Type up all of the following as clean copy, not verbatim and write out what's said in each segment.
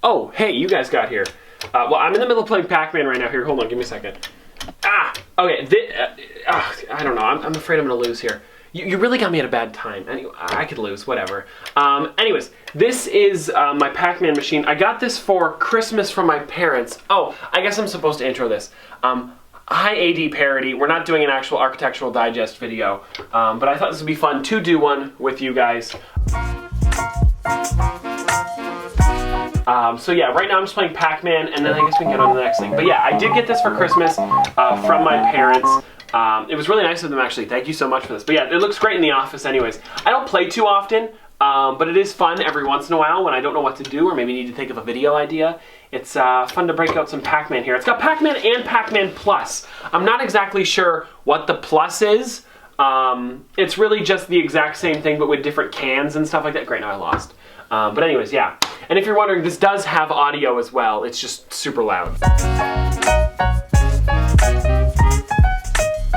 Oh, hey, you guys got here. Well, I'm in the middle of playing Pac-Man right now. Here, hold on, give me a second. Okay, I don't know. I'm afraid I'm gonna lose here. You really got me at a bad time. Anyway, I could lose, whatever. Anyways, this is my Pac-Man machine. I got this for Christmas from my parents. Oh, I guess I'm supposed to intro this. Hi, AD Parody. We're not doing an actual Architectural Digest video, but I thought this would be fun to do one with you guys. So yeah, right now I'm just playing Pac-Man, and then I guess we can get on to the next thing. But yeah, I did get this for Christmas from my parents. It was really nice of them, actually. Thank you so much for this. But yeah, it looks great in the office anyways. I don't play too often, but it is fun every once in a while when I don't know what to do or maybe need to think of a video idea. It's fun to break out some Pac-Man here. It's got Pac-Man and Pac-Man Plus. I'm not exactly sure what the Plus is. It's really just the exact same thing, but with different cans and stuff like that. Great, now I lost. But anyways, yeah. And if you're wondering, this does have audio as well. It's just super loud.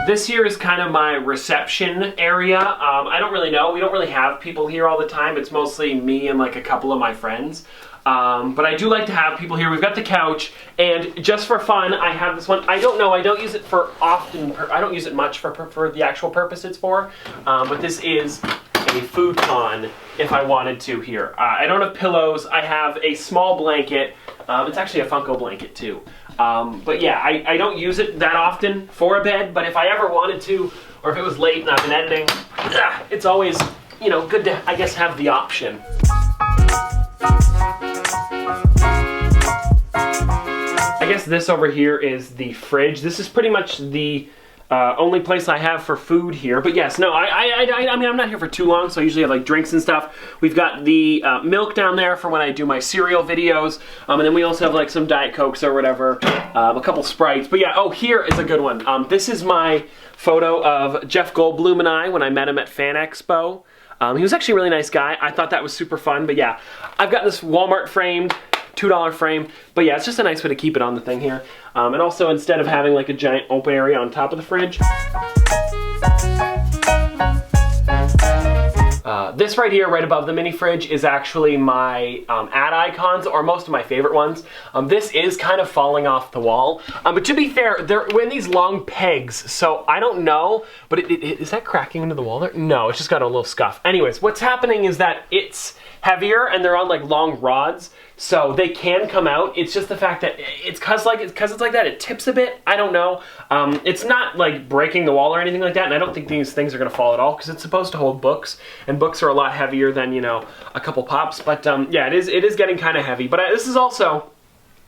This here is kind of my reception area. I don't really know. We don't really have people here all the time. It's mostly me and like a couple of my friends. But I do like to have people here. We've got the couch, and just for fun, I have this one. I don't know. I don't use it for often. I don't use it much for the actual purpose it's for. But this is a futon if I wanted to here. I don't have pillows. I have a small blanket. It's actually a Funko blanket too. But yeah, I don't use it that often for a bed, but if I ever wanted to, or if it was late and I've been editing, it's always, you know, good to, I guess, have the option. I guess this over here is the fridge. This is pretty much the only place I have for food here. But yes, no, I mean, I'm not here for too long, so I usually have like drinks and stuff. We've got the milk down there for when I do my cereal videos. And then we also have like some Diet Cokes or whatever, a couple Sprites. But yeah, oh, here is a good one. This is my photo of Jeff Goldblum and I when I met him at Fan Expo. He was actually a really nice guy. I thought that was super fun. But yeah, I've got this Walmart framed $2 frame, but yeah, it's just a nice way to keep it on the thing here. And also, instead of having like a giant open area on top of the fridge, this right here, right above the mini fridge, is actually my ad icons, or most of my favorite ones. This is kind of falling off the wall, but to be fair, they're in these long pegs, so I don't know, but is that cracking into the wall there? No, it's just got a little scuff. Anyways, what's happening is that it's heavier and they're on like long rods, so they can come out. It's just the fact that it's cause it's like that, it tips a bit. I don't know. It's not like breaking the wall or anything like that, and I don't think these things are gonna fall at all because it's supposed to hold books, and books are a lot heavier than, you know, a couple pops. But yeah, it is getting kind of heavy. But this is also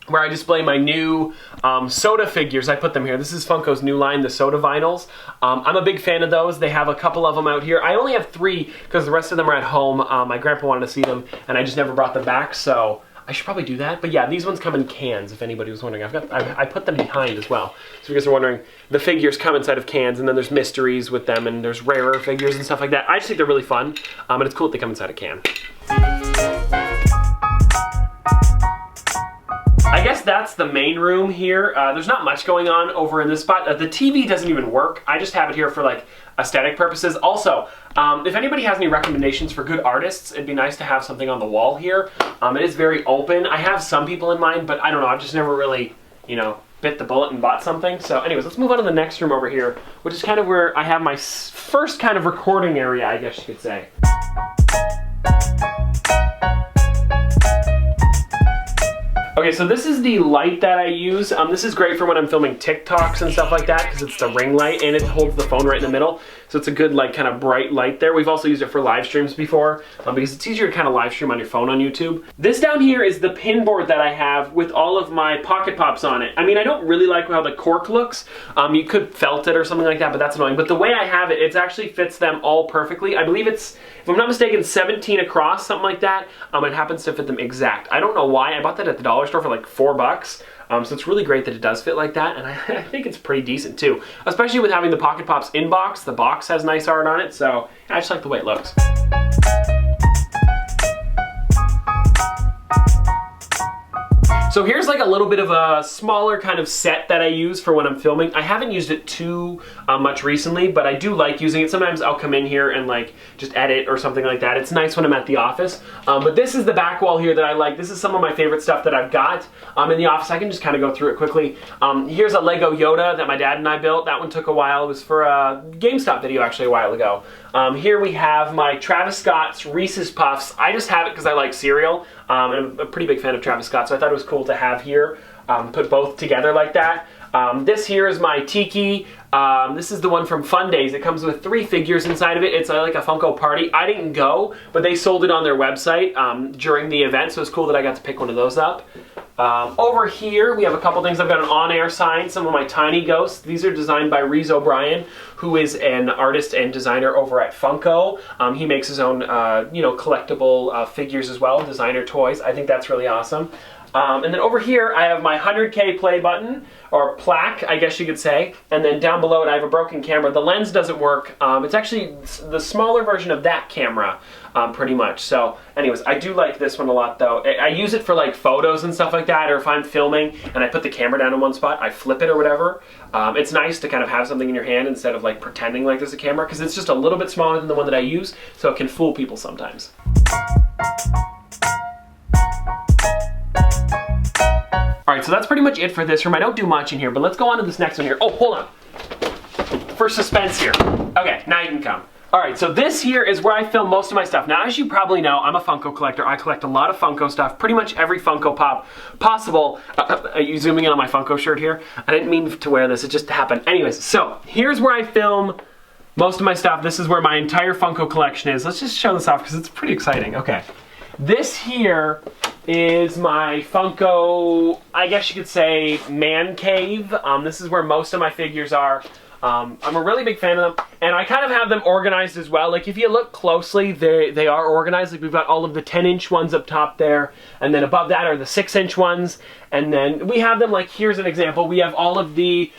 where I display my new soda figures. I put them here. This is Funko's new line, the soda vinyls. I'm a big fan of those. They have a couple of them out here. I only have 3 because the rest of them are at home. My grandpa wanted to see them, and I just never brought them back, so I should probably do that. But yeah, these ones come in cans, if anybody was wondering. I put them behind as well. So if you guys are wondering, the figures come inside of cans, and then there's mysteries with them, and there's rarer figures and stuff like that. I just think they're really fun, and it's cool that they come inside a can. I guess that's the main room here. There's not much going on over in this spot. The TV doesn't even work. I just have it here for like aesthetic purposes. Also, if anybody has any recommendations for good artists, it'd be nice to have something on the wall here. It is very open. I have some people in mind, but I don't know. I've just never really, you know, bit the bullet and bought something. So anyways, let's move on to the next room over here, which is kind of where I have my first kind of recording area, I guess you could say. Okay, so this is the light that I use. This is great for when I'm filming TikToks and stuff like that, because it's the ring light and it holds the phone right in the middle. So it's a good, like, kind of bright light there. We've also used it for live streams before, because it's easier to kind of live stream on your phone on YouTube. This down here is the pin board that I have with all of my Pocket Pops on it. I mean, I don't really like how the cork looks. You could felt it or something like that, but that's annoying. But the way I have it, it actually fits them all perfectly. I believe it's, if I'm not mistaken, 17 across, something like that. It happens to fit them exact. I don't know why. I bought that at the dollar store for like $4. So it's really great that it does fit like that, and I think it's pretty decent too. Especially with having the Pocket Pops in box. The box has nice art on it, so I just like the way it looks. So here's like a little bit of a smaller kind of set that I use for when I'm filming. I haven't used it too much recently, but I do like using it. Sometimes I'll come in here and like just edit or something like that. It's nice when I'm at the office. But this is the back wall here that I like. This is some of my favorite stuff that I've got in the office. I can just kind of go through it quickly. Here's a Lego Yoda that my dad and I built. That one took a while. It was for a GameStop video actually a while ago. Here we have my Travis Scott's Reese's Puffs. I just have it because I like cereal. I'm a pretty big fan of Travis Scott, so I thought it was cool to have here. Put both together like that. This here is my Tiki. This is the one from Fun Days. It comes with 3 figures inside of it. It's like a Funko party. I didn't go, but they sold it on their website during the event, so it's cool that I got to pick one of those up. Over here, we have a couple things. I've got an on-air sign, some of my tiny ghosts. These are designed by Reese O'Brien, who is an artist and designer over at Funko. He makes his own, collectible figures as well, designer toys. I think that's really awesome. And then over here, I have my 100K play button, or plaque, I guess you could say. And then down below it, I have a broken camera. The lens doesn't work. It's actually the smaller version of that camera, pretty much. So anyways, I do like this one a lot though. I use it for like photos and stuff like that, or if I'm filming and I put the camera down in one spot, I flip it or whatever. It's nice to kind of have something in your hand instead of like pretending like there's a camera, because it's just a little bit smaller than the one that I use, so it can fool people sometimes. Alright, so that's pretty much it for this room. I don't do much in here, but let's go on to this next one here. Oh, hold on. For suspense here. Okay, now you can come. Alright, so this here is where I film most of my stuff. Now, as you probably know, I'm a Funko collector. I collect a lot of Funko stuff, pretty much every Funko Pop possible. Are you zooming in on my Funko shirt here? I didn't mean to wear this, it just happened. Anyways, so here's where I film most of my stuff. This is where my entire Funko collection is. Let's just show this off because it's pretty exciting. Okay. This here is my Funko, I guess you could say, man cave. This is where most of my figures are. I'm a really big fan of them, and I kind of have them organized as well. Like if you look closely, they are organized. Like we've got all of the 10-inch ones up top there, and then above that are the 6-inch ones, and then we have them like, here's an example. We have all of the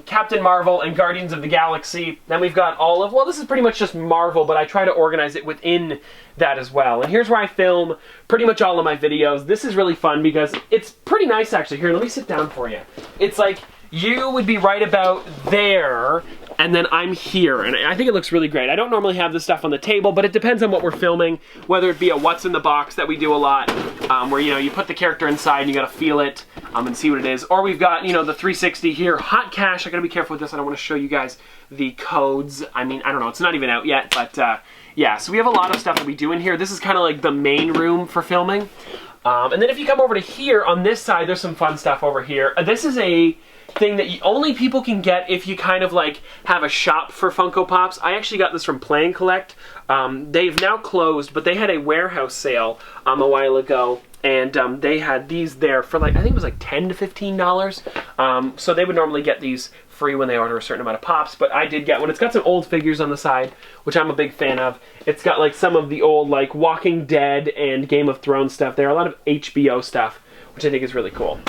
Captain Marvel and Guardians of the Galaxy. Then we've got all of, well, this is pretty much just Marvel, but I try to organize it within that as well. And here's where I film pretty much all of my videos. This is really fun because it's pretty nice actually. Here, let me sit down for you. It's like, you would be right about there, and then I'm here, and I think it looks really great. I don't normally have this stuff on the table, but it depends on what we're filming, whether it be a what's in the box that we do a lot, where, you put the character inside and you gotta feel it and see what it is. Or we've got, the 360 here, hot cash. I gotta be careful with this. I don't want to show you guys the codes. I mean, I don't know, it's not even out yet, but yeah, so we have a lot of stuff that we do in here. This is kind of like the main room for filming. And then if you come over to here, on this side, there's some fun stuff over here. This is a thing that only people can get if you kind of like have a shop for Funko Pops. I actually got this from Play and Collect. They've now closed, but they had a warehouse sale a while ago, and they had these there for like, I think it was like $10 to $15. So they would normally get these free when they order a certain amount of Pops, but I did get one. It's got some old figures on the side, which I'm a big fan of. It's got like some of the old like Walking Dead and Game of Thrones stuff there, a lot of HBO stuff, which I think is really cool.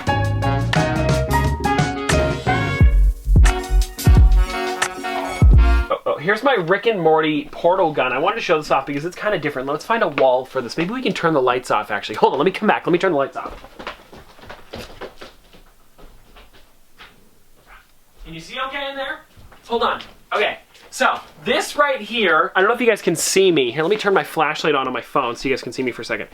Here's my Rick and Morty portal gun. I wanted to show this off because it's kind of different. Let's find a wall for this. Maybe we can turn the lights off, actually. Hold on, let me come back. Let me turn the lights off. Can you see okay in there? Hold on. Okay, so this right here, I don't know if you guys can see me. Here, let me turn my flashlight on my phone so you guys can see me for a second.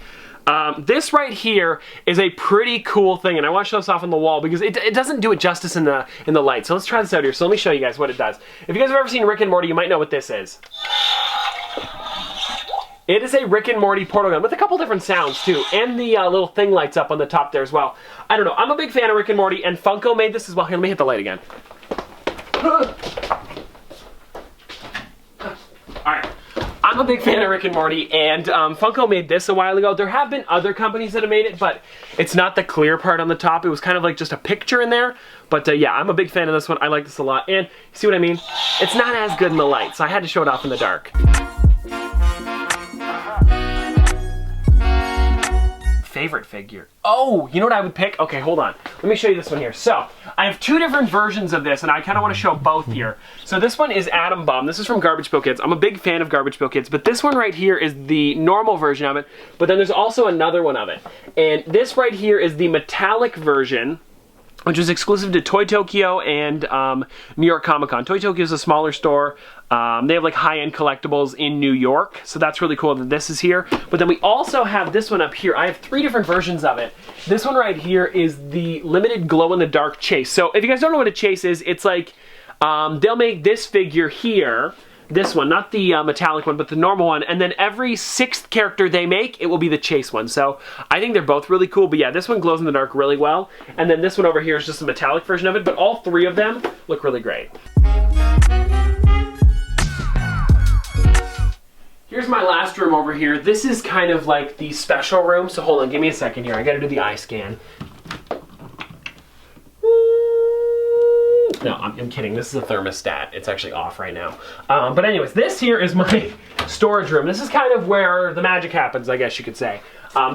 This right here is a pretty cool thing, and I want to show this off on the wall because it doesn't do it justice in the light. So let's try this out here. So let me show you guys what it does. If you guys have ever seen Rick and Morty, you might know what this is. It is a Rick and Morty portal gun with a couple different sounds too, and the little thing lights up on the top there as well. I don't know. I'm a big fan of Rick and Morty, and Funko made this as well. Here, let me hit the light again. Alright. I'm a big fan of Rick and Morty, and Funko made this a while ago. There have been other companies that have made it, but it's not the clear part on the top. It was kind of like just a picture in there. But yeah, I'm a big fan of this one. I like this a lot. And you see what I mean? It's not as good in the light, so I had to show it off in the dark. favorite figure? Oh, you know what I would pick? Okay, hold on. Let me show you this one here. So, I have two different versions of this, and I kind of want to show both here. So this one is Atom Bomb. This is from Garbage Pail Kids. I'm a big fan of Garbage Pail Kids, but this one right here is the normal version of it, but then there's also another one of it. And this right here is the metallic version, which was exclusive to Toy Tokyo and New York Comic Con. Toy Tokyo is a smaller store. They have like high-end collectibles in New York, so that's really cool that this is here. But then we also have this one up here. I have three different versions of it. This one right here is the limited glow-in-the-dark chase. So if you guys don't know what a chase is, it's like they'll make this figure here, this one, not the metallic one, but the normal one, and then every 6th character they make, it will be the chase one. So I think they're both really cool, but yeah, this one glows in the dark really well, and then this one over here is just a metallic version of it, but all three of them look really great. Here's my last room over here. This is kind of like the special room, so hold on, give me a second here. I gotta do the eye scan. No, I'm kidding. This is a thermostat. It's actually off right now. But anyways, this here is my storage room. This is kind of where the magic happens, I guess you could say.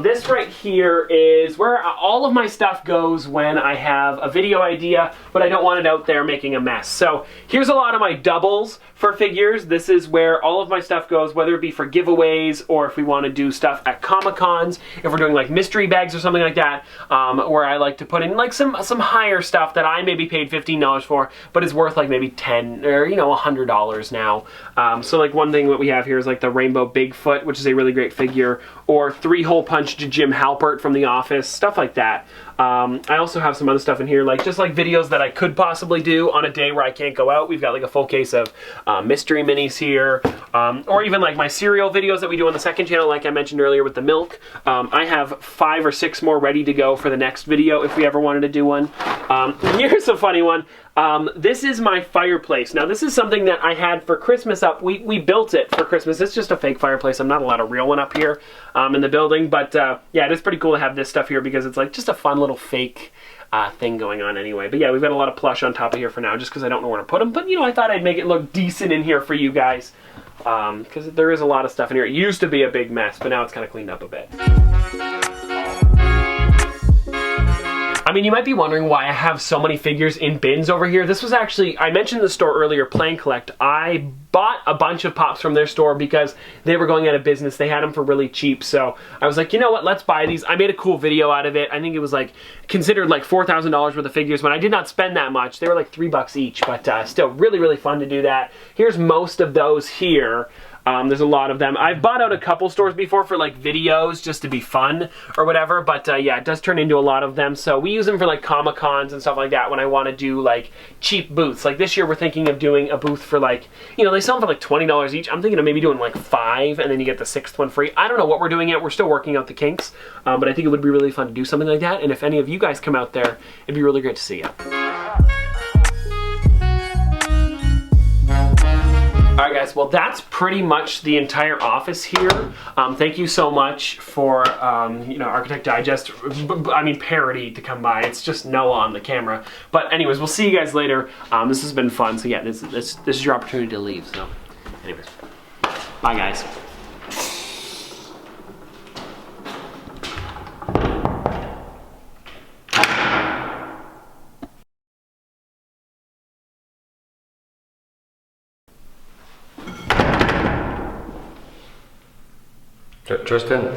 This right here is where all of my stuff goes when I have a video idea, but I don't want it out there making a mess. So here's a lot of my doubles for figures. This is where all of my stuff goes, whether it be for giveaways or if we want to do stuff at Comic-Cons, if we're doing like mystery bags or something like that, where I like to put in like some higher stuff that I maybe paid $15 for, but is worth like maybe $10 or $100 now. So like one thing that we have here is like the Rainbow Bigfoot, which is a really great figure, or 3-hole punch to Jim Halpert from The Office, stuff like that. I also have some other stuff in here, like just like videos that I could possibly do on a day where I can't go out. We've got like a full case of mystery minis here, or even like my cereal videos that we do on the second channel, like I mentioned earlier with the milk. I have 5 or 6 more ready to go for the next video if we ever wanted to do one. Here's a funny one. This is my fireplace. Now this is something that I had for Christmas up. We built it for Christmas. It's just a fake fireplace. I'm not allowed a real one up here in the building, but yeah, it is pretty cool to have this stuff here because it's like just a fun little fake thing going on anyway. But yeah, we've got a lot of plush on top of here for now just because I don't know where to put them. But I thought I'd make it look decent in here for you guys because there is a lot of stuff in here. It used to be a big mess, but now it's kind of cleaned up a bit. I mean, you might be wondering why I have so many figures in bins over here. This was actually, I mentioned the store earlier, Play and Collect. I bought a bunch of Pops from their store because they were going out of business. They had them for really cheap. So I was like, you know what, let's buy these. I made a cool video out of it. I think it was like considered like $4,000 worth of figures when I did not spend that much. They were like $3 each, but still really, really fun to do that. Here's most of those here. There's a lot of them. I've bought out a couple stores before for like videos just to be fun or whatever, but yeah, it does turn into a lot of them. So we use them for like Comic-Cons and stuff like that when I want to do like cheap booths. Like this year we're thinking of doing a booth for like, they sell them for like $20 each. I'm thinking of maybe doing like 5 and then you get the 6th one free. I don't know what we're doing yet. We're still working out the kinks, but I think it would be really fun to do something like that. And if any of you guys come out there, it'd be really great to see you. Alright guys, well that's pretty much the entire office here. Thank you so much for, Architect Digest, Parody to come by. It's just Noah on the camera. But anyways, we'll see you guys later. This has been fun, so yeah, this is your opportunity to leave. So anyways, bye guys. Tristan?